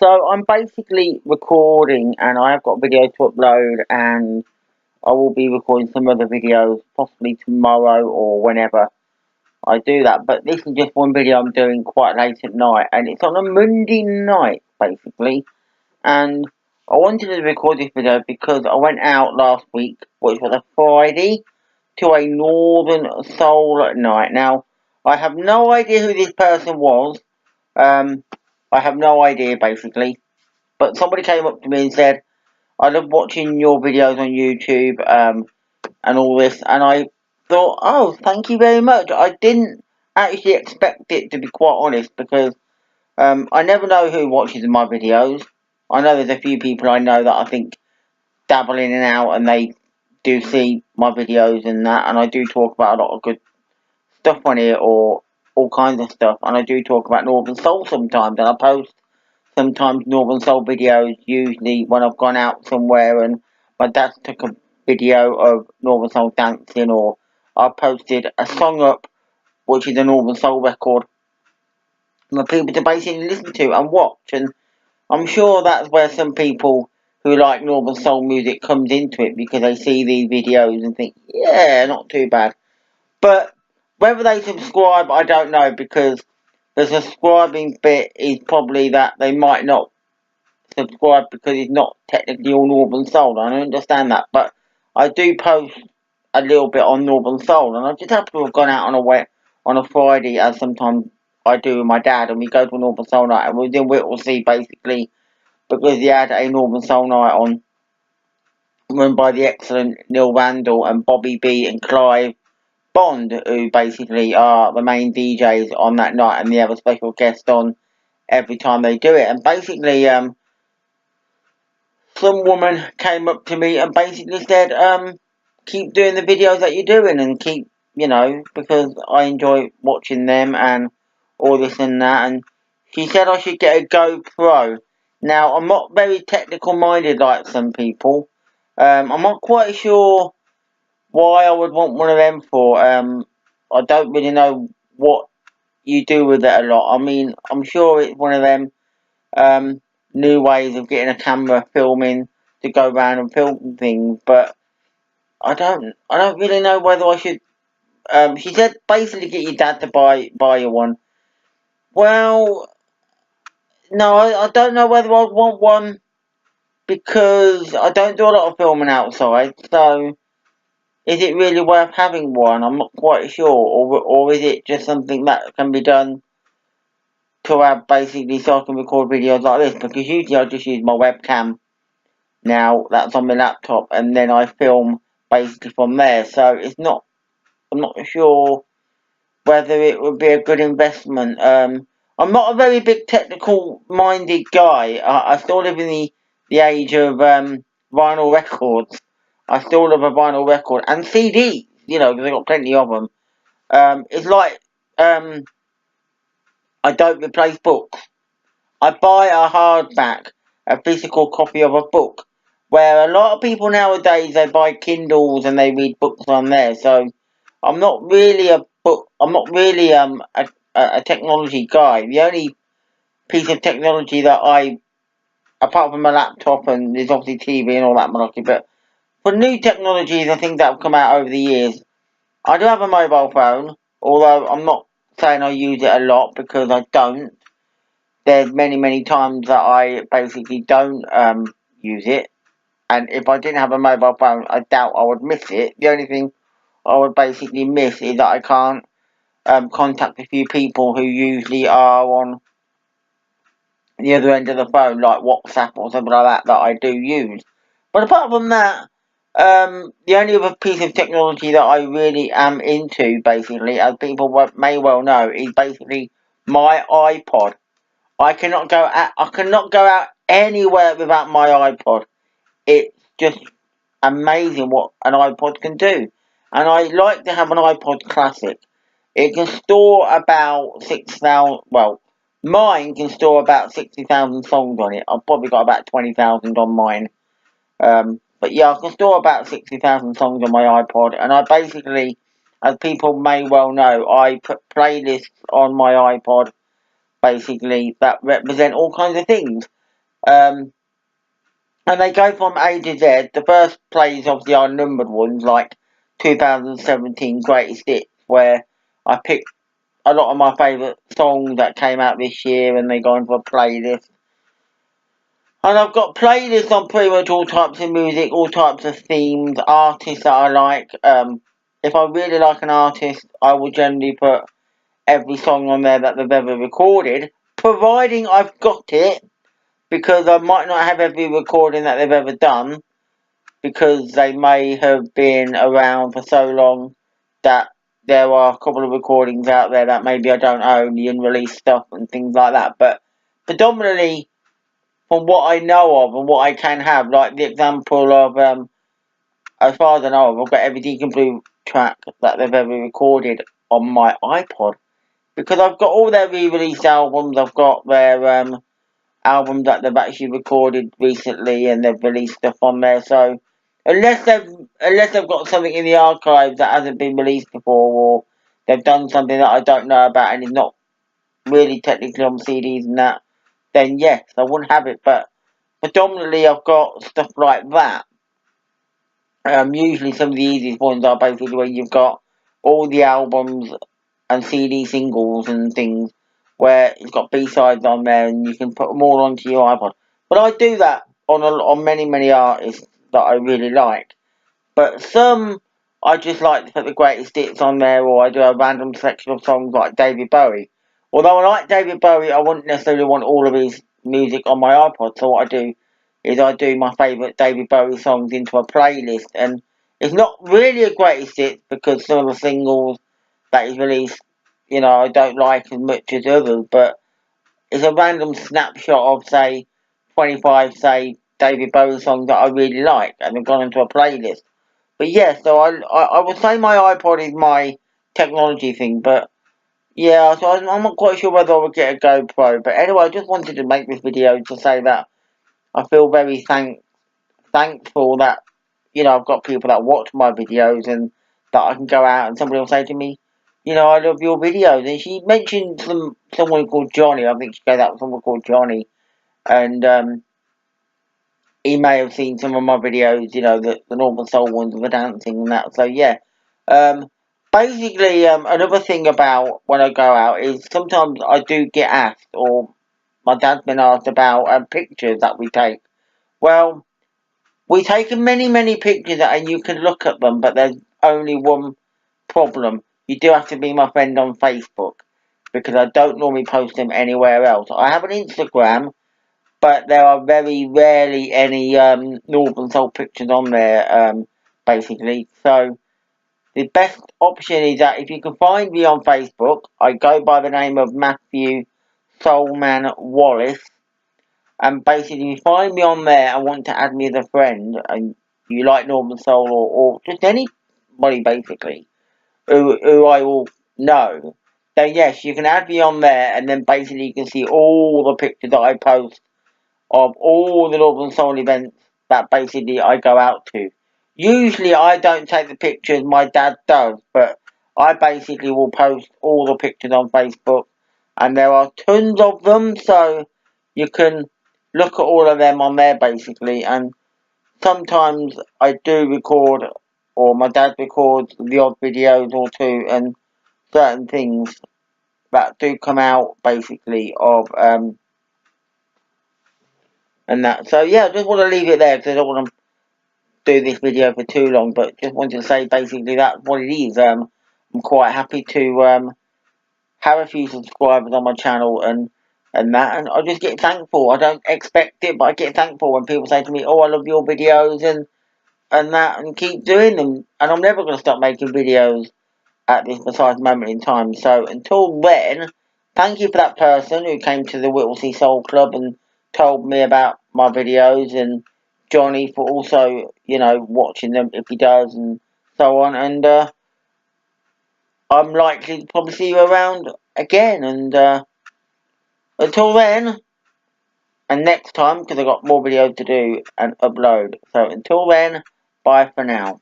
So I'm basically recording, and I have got video to upload, and I will be recording some other videos possibly tomorrow or whenever I do that. But this is just one video I'm doing quite late at night, and it's on a Monday night basically. And I wanted to record this video because I went out last week, which was a Friday, to a Northern Soul night. Now I have no idea who this person was. I have no idea basically. But somebody came up to me and said, I love watching your videos on YouTube, and all this. And I thought, oh, thank you very much. I didn't actually expect it, to be quite honest, because I never know who watches my videos. I know there's a few people I know that I think dabble in and out, and they do see my videos and that. And I do talk about a lot of good stuff on here, or all kinds of stuff. And I do talk about Northern Soul sometimes, and I post sometimes Northern Soul videos, usually when I've gone out somewhere and my dad took a video of Northern Soul dancing, or I posted a song up, which is a Northern Soul record, for people to basically listen to and watch. And I'm sure that's where some people who like Northern Soul music comes into it, because they see these videos and think, yeah, not too bad. But whether they subscribe, I don't know, because the subscribing bit is probably that they might not subscribe because it's not technically all Northern Soul. I understand that, but I do post a little bit on Northern Soul, and I just happen to have gone out on a Friday, as sometimes I do with my dad, and we go to a Northern Soul night, and we was in Whittlesea basically because he had a Northern Soul night on, run by the excellent Neil Randall and Bobby B and Clive Bond, who basically are the main DJs on that night, and they have a special guest on every time they do it. And basically, some woman came up to me and basically said, keep doing the videos that you're doing, and keep, because I enjoy watching them and all this and that. And she said I should get a GoPro. Now, I'm not very technical minded like some people. I'm not quite sure why I would want one of them for. I don't really know what you do with it a lot. I mean, I'm sure it's one of them um, new ways of getting a camera filming to go around and film things, but I don't really know whether I should. She said basically get your dad to buy you one. Well, no, I don't know whether I want one, because I don't do a lot of filming outside. So is it really worth having one? I'm not quite sure, or is it just something that can be done to have basically so I can record videos like this? Because usually I just use my webcam. Now that's on my laptop, and then I film basically from there. So I'm not sure whether it would be a good investment. I'm not a very big technical minded guy. I still live in the age of vinyl records. I still love a vinyl record and CDs. Because I've got plenty of them. It's like I don't replace books. I buy a hardback, a physical copy of a book, where a lot of people nowadays, they buy Kindles and they read books on there. So I'm not really a technology guy. The only piece of technology that apart from my laptop, and there's obviously TV and all that malarkey, but for new technologies and things that have come out over the years, I do have a mobile phone, although I'm not saying I use it a lot, because I don't. There's many times that I basically don't use it, and if I didn't have a mobile phone, I doubt I would miss it. The only thing I would basically miss is that I can't contact a few people who usually are on the other end of the phone, like WhatsApp or something like that, that I do use. But apart from that, the only other piece of technology that I really am into, basically, as people may well know, is basically my iPod. I cannot go out anywhere without my iPod. It's just amazing what an iPod can do. And I like to have an iPod Classic. It can store about 6,000, well, mine can store about 60,000 songs on it. I've probably got about 20,000 on mine. But yeah, I can store about 60,000 songs on my iPod. And I basically, as people may well know, I put playlists on my iPod, basically, that represent all kinds of things. And they go from A to Z. The first plays obviously are numbered ones, like 2017 Greatest Hits, where I picked a lot of my favourite songs that came out this year, and they go into a playlist. And I've got playlists on pretty much all types of music, all types of themes, artists that I like. If I really like an artist, I will generally put every song on there that they've ever recorded, providing I've got it, because I might not have every recording that they've ever done, because they may have been around for so long that there are a couple of recordings out there that maybe I don't own, the unreleased stuff and things like that. But predominantly, from what I know of and what I can have, like the example of, as far as I know of, I've got every Deacon Blue track that they've ever recorded on my iPod. Because I've got all their re-released albums, I've got their albums that they've actually recorded recently, and they've released stuff on there. So unless they've got something in the archives that hasn't been released before, or they've done something that I don't know about and is not really technically on CDs and that, then yes, I wouldn't have it. But predominantly I've got stuff like that. Usually some of the easiest ones are basically where you've got all the albums and CD singles and things, where it's got B-sides on there and you can put them all onto your iPod. But I do that on many artists that I really like. But some I just like to put the greatest hits on there, or I do a random selection of songs like David Bowie. Although I like David Bowie, I wouldn't necessarily want all of his music on my iPod. So what I do is I do my favourite David Bowie songs into a playlist, and it's not really a greatest hits because some of the singles that he's released, I don't like as much as others, but it's a random snapshot of, say, 25, say, David Bowie songs that I really like, and they've gone into a playlist. But yeah, so I would say my iPod is my technology thing, but yeah, so I'm not quite sure whether I would get a GoPro. But anyway, I just wanted to make this video to say that I feel very thankful that, I've got people that watch my videos, and that I can go out and somebody will say to me, I love your videos. And she mentioned someone called Johnny. I think she goes out with someone called Johnny. And he may have seen some of my videos, the Northern Soul ones with the dancing and that. So yeah. Um, Basically, another thing about when I go out is sometimes I do get asked, or my dad's been asked about pictures that we take. Well, we take many pictures and you can look at them, but there's only one problem. You do have to be my friend on Facebook, because I don't normally post them anywhere else. I have an Instagram, but there are very rarely any Northern Soul pictures on there, basically. So the best option is that if you can find me on Facebook, I go by the name of Matthew Soulman Wallace. And basically, if you find me on there and want to add me as a friend, and you like Northern Soul, or just anybody basically who I will know, then yes, you can add me on there, and then basically you can see all the pictures that I post of all the Northern Soul events that basically I go out to. Usually I don't take the pictures, my dad does, but I basically will post all the pictures on Facebook, and there are tons of them, so you can look at all of them on there basically. And sometimes I do record, or my dad records the odd videos or two, and certain things that do come out basically of and that. So yeah, I just want to leave it there because I don't want to do this video for too long, but just wanted to say basically that's what it is. I'm quite happy to have a few subscribers on my channel, and that, and I just get thankful. I don't expect it, but I get thankful when people say to me, "Oh, I love your videos," and that, and keep doing them. And I'm never going to stop making videos at this precise moment in time. So until then, thank you for that person who came to the Whittlesea Soul Club and told me about my videos, and Johnny for also, watching them if he does, and so on. And I'm likely to probably see you around again. And until then, and next time, because I've got more videos to do and upload. So until then, bye for now.